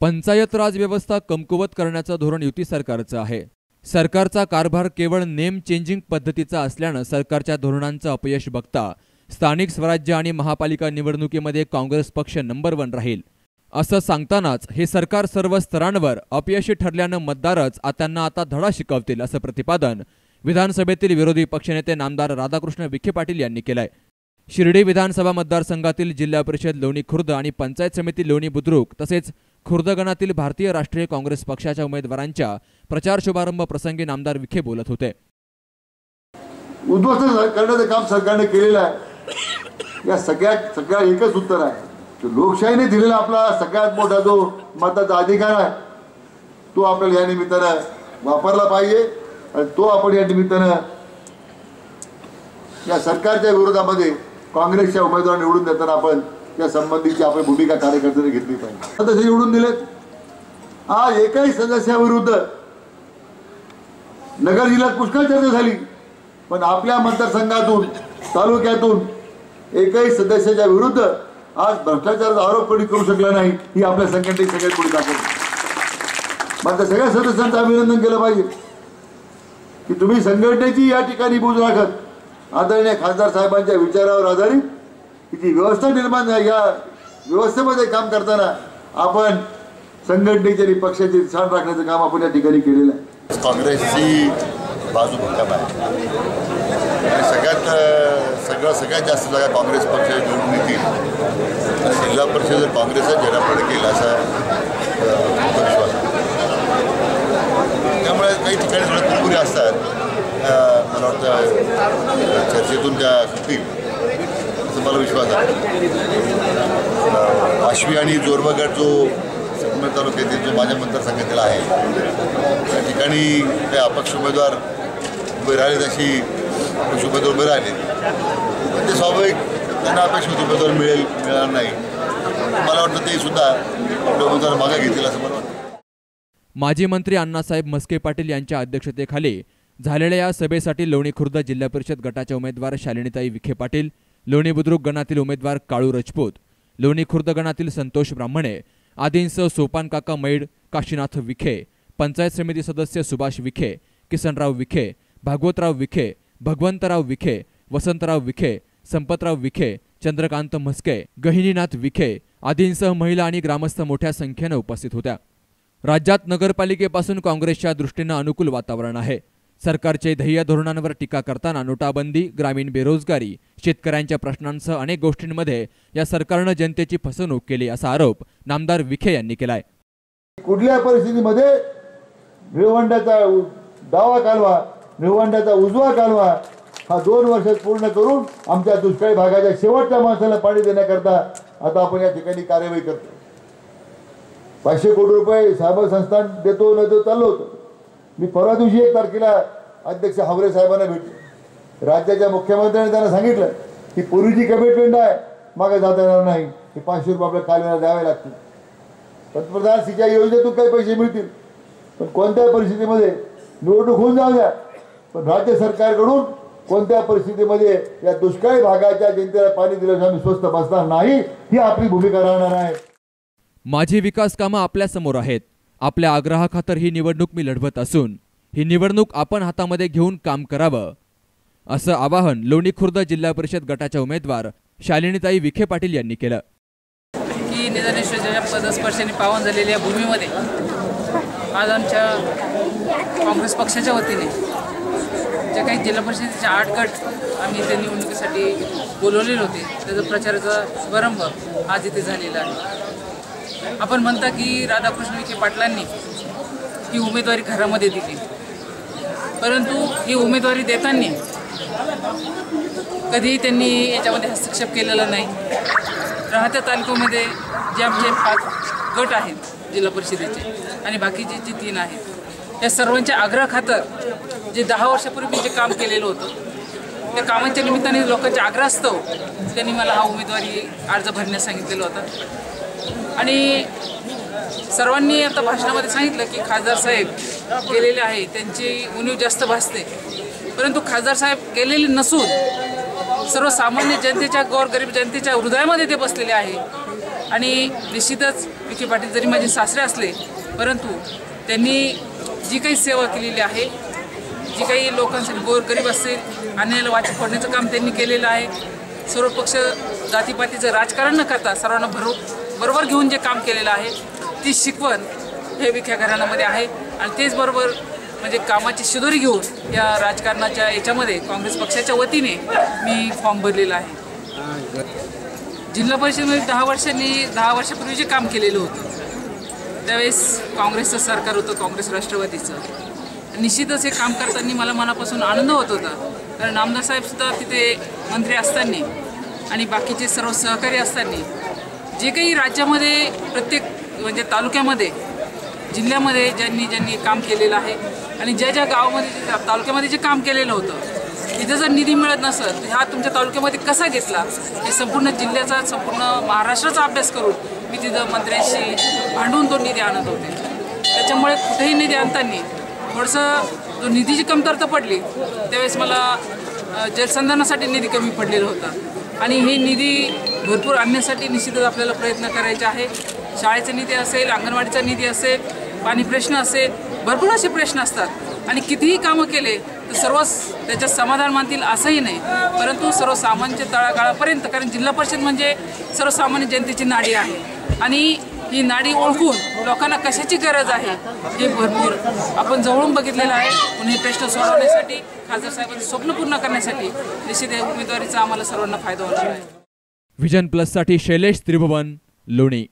पंचायत राज व्यवस्था कमकुवत करण्याचं धोरण युती सरकारचं आहे। सरकारचा कारभार केवळ नेम चेंजिंग पद्धतीचा असल्यानं सरकारच्या धोरणांचं अपयश बघता स्थानिक स्वराज्य आणि महापालिका निवडणुकीमध्ये काँग्रेस पक्ष नंबर 1 राहील असं सांगतानाच हे सरकार सर्व स्तरांवर अपयशी ठरल्यानं मतदारच त्यांना आता धडा शिकवतील असं प्रतिपादन विधानसभेतील विरोधी पक्षनेते नामदार राधाकृष्ण विखे पाटील यांनी केलंय। शिर्डी विधानसभा मतदारसंघातील जिल्हा परिषद लोणी खुर्द आणि पंचायत समिती लोणी बुद्रुक तसेच खुर्द गणातील भारतीय राष्ट्रीय काँग्रेस पक्षाच्या उमेदवारांच्या प्रचार शुभारंभ प्रसंगी नामदार विखे बोलत होते। उद्ध्वस्त करण्याचं काम सरकारने केलेलं आहे। या सगळ्या एकच उत्तर आहे की लोकशाहीने दिलेला आपला सगळ्यात मोठा जो मताचा अधिकार आहे तो आपल्याला या निमित्तानं वापरला पाहिजे आणि तो आपण या निमित्तानं या सरकारच्या विरोधामध्ये काँग्रेसच्या उमेदवार निवडून देताना आपण या संबंधीची आपली भूमिका कार्यकर्त्यांनी घेतली पाहिजे। तसे निवडून दिलेत। आज एकाही सदस्याविरुद्ध नगर जिल्ह्यात पुष्कळ चर्चा झाली पण आपल्या मतदारसंघातून तालुक्यातून एकही सदस्याच्या विरुद्ध आज भ्रष्टाचाराचा आरोप कोणी करू शकला नाही ही आपल्या संघटनेची सगळ्यात मोठी ताकद आहे। मात्र सगळ्या सदस्यांचं अभिनंदन केलं पाहिजे की तुम्ही संघटनेची या ठिकाणी बोज राखत आदरणीय खासदार साहेबांच्या विचारावर आधारित जी व्यवस्था निर्माण या व्यवस्थेमध्ये काम करताना आपण संघटनेची आणि पक्षाची छान राखण्याचं काम आपण या ठिकाणी केलेलं आहे। काँग्रेसची बाजू भक्कम आहे आणि सगळ्यात जास्त जागा काँग्रेस पक्ष निवडून येतील। जिल्हा परिषद काँग्रेसचा झेडापड केला असा विश्वास आहे। त्यामुळे काही ठिकाणी थोड्या कुरकुरी असतात मला वाटतं चर्चेतून त्या सुटतील असं मला विश्वास आहे। आश्वी आणि जोरबगड जो संगमेश्वर तालुक्यातील जो माझ्या मतदारसंघातील आहे त्या ठिकाणी काही अपक्ष उमेदवार उभे राहिले तशी अपक्ष उमेदवार उभे राहिले पण ते स्वाभाविक त्यांना अपेक्षित उमेदवार मिळणार नाही। मला वाटतं ते सुद्धा आपल्या उमेदवार मागे घेतील असं मला वाटतं। माजी मंत्री अण्णासाहेब म्हस्के पाटील यांच्या अध्यक्षतेखाली झालेल्या या सभेसाठी लोणी खुर्द जिल्हा परिषद गटाच्या उमेदवार शालिनीताई विखे पाटील, लोणी बुद्रुक गणातील उमेदवार काळू राजपूत, लोणी खुर्द गणातील संतोष ब्राह्मणे आदींसह सोपान काका मैड, काशीनाथ विखे, पंचायत समिती सदस्य सुभाष विखे, किसनराव विखे, भागवतराव विखे, भगवंतराव विखे, वसंतराव विखे, संपतराव विखे, चंद्रकांत म्हस्के, गहिनीनाथ विखे आदींसह महिला आणि ग्रामस्थ मोठ्या संख्येने उपस्थित होत्या। राज्यात नगरपालिकेपासून काँग्रेसच्या दृष्टीने अनुकूल वातावरण आहे। सरकारचे ध्येय धोरणांवर टीका करताना नोटाबंदी, ग्रामीण बेरोजगारी, शेतकऱ्यांच्या प्रश्नांसह अनेक गोष्टींमध्ये या सरकारनं जनतेची फसवणूक केली असा आरोप नामदार विखे यांनी केलाय। कुठल्या परिस्थितीमध्ये निळवंड्याचा डावा कालवा, निळवंड्याचा उजवा कालवा हा 2 वर्षात पूर्ण करून आमच्या दुष्काळी भागाच्या शेवटच्या माणसाला पाणी देण्याकरता आता आपण या ठिकाणी कार्यवाही करतो। 500 कोटी रुपये साहेब संस्थान देतो न देतो चाललो होतो। मी परवा दिवशी 1 तारखेला अध्यक्ष हावरे साहेबांना भेटलो। राज्याच्या मुख्यमंत्र्यांनी त्यांना सांगितलं की पूर्वीची कमिटमेंट आहे मागे जाता येणार नाही, हे 500 रुपये आपल्या कालव्याला द्यावे लागतील। पंतप्रधान सिंचाई योजनेतून काही पैसे मिळतील पण कोणत्या परिस्थितीमध्ये निवडणूक होऊन जाऊ द्या पण राज्य सरकारकडून कोणत्या परिस्थितीमध्ये या दुष्काळी भागाच्या जनतेला पाणी दिल्याशिवाय आम्ही स्वस्थ बसणार नाही ही आपली भूमिका राहणार आहे। माझी विकास कामं आपल्या समोर आहेत। आपल्या आग्रहाखातर ही निवडणूक मी लढवत असून ही निवडणूक आपण हातामध्ये घेऊन काम करावं असं आवाहन लोणी खुर्द जिल्हा परिषद गटाच्या उमेदवार शालिनीताई विखे पाटील यांनी केलं। की निधनेश्वराच्या पदस्पर्शाने पावन झालेल्या भूमीमध्ये आज आमच्या काँग्रेस पक्षाच्या वतीने जे काही जिल्हा परिषदेचे 8 गट आम्ही त्या निवडणुकीसाठी बोलवलेले होते त्याचा प्रचाराचा शुभारंभ आज इथे झालेला आहे। आपण म्हणता की राधाकृष्ण विखे पाटलांनी ही उमेदवारी घरामध्ये दिली परंतु ही उमेदवारी देताना कधीही त्यांनी याच्यामध्ये हस्तक्षेप केलेला नाही। राहत्या तालुक्यामध्ये जे आमचे 5 गट आहेत जिल्हा परिषदेचे आणि बाकीचे जे 3 आहेत या सर्वांच्या आग्रहाखातर जे 10 वर्षापूर्वी जे काम केलेलं होतं त्या कामाच्या निमित्ताने लोकांच्या आग्रहास्तव त्यांनी मला हा उमेदवारी अर्ज भरण्यास सांगितलेला होता। आणि सर्वांनी आता भाषणामध्ये सांगितलं की खासदार साहेब गेलेले आहे त्यांची उणीव जास्त भासते परंतु खासदार साहेब गेलेले नसून सर्वसामान्य जनतेच्या गोरगरीब जनतेच्या हृदयामध्ये ते बसलेले आहे आणि निश्चितच विखे पाटील जरी माझे सासरे असले परंतु त्यांनी जी काही सेवा केलेली आहे, जी काही लोकांसाठी गोरगरीब असतील अन्यायाला वाचा फोडण्याचं काम त्यांनी केलेलं आहे, सर्व पक्ष जातीपातीचं राजकारण न करता सर्वांना बरोबर घेऊन जे काम केलेलं आहे ती शिकवण हे विखे घराण्यामध्ये आहे. आणि तेच बरोबर म्हणजे कामाची शिदोरी घेऊन या राजकारणाच्या याच्यामध्ये काँग्रेस पक्षाच्या वतीने मी फॉर्म भरलेला आहे. जिल्हा परिषदेमध्ये 10 वर्षापूर्वी जे काम केलेलं होतं त्यावेळेस काँग्रेसचं सरकार होतं, काँग्रेस राष्ट्रवादीचं. निश्चितच हे काम करताना मला मनापासून आनंद होत होता, कारण आमदार साहेबसुद्धा तिथे मंत्री असताना आणि बाकीचे सर्व सहकारी असताना जे काही राज्यामध्ये प्रत्येक म्हणजे तालुक्यामध्ये जिल्ह्यामध्ये ज्यांनी काम केलेलं आहे आणि ज्या गावामध्ये तालुक्यामध्ये जे काम केलेलं होतं तिथे जर निधी मिळत नसेल तर हा तुमच्या तालुक्यामध्ये कसा घेतला हे संपूर्ण जिल्ह्याचा संपूर्ण महाराष्ट्राचा अभ्यास करून मी तिथं मंत्र्यांशी भांडून तो निधी आणत होते. त्याच्यामुळे कुठेही निधी आणताना थोडंसं जो निधीची कमतरता पडली त्यावेळेस मला जलसंधारणासाठी निधी कमी पडलेला होता आणि हे निधी भरपूर आणण्यासाठी निश्चितच आपल्याला प्रयत्न करायचे आहे. शाळेचा निधी असेल, अंगणवाडीचा निधी असेल, पाणी प्रश्न असेल, भरपूर असे प्रश्न असतात आणि कितीही कामं केले तर सर्वच त्याच्यात समाधान मानतील असंही नाही, परंतु सर्वसामान्य तळागाळापर्यंत, कारण जिल्हा परिषद म्हणजे सर्वसामान्य जनतेची नाडी आहे आणि ही नाडी ओळखून लोकांना कशाची गरज आहे हे भरपूर आपण जवळून बघितलेलं आहे. पण हे प्रश्न सोडवण्यासाठी खासदार साहेबांचे स्वप्न पूर्ण करण्यासाठी निश्चित या उमेदवारीचा आम्हाला सर्वांना फायदा होणार आहे. व्हिजन प्लससाठी शैलेश त्रिभुवन, लोणी.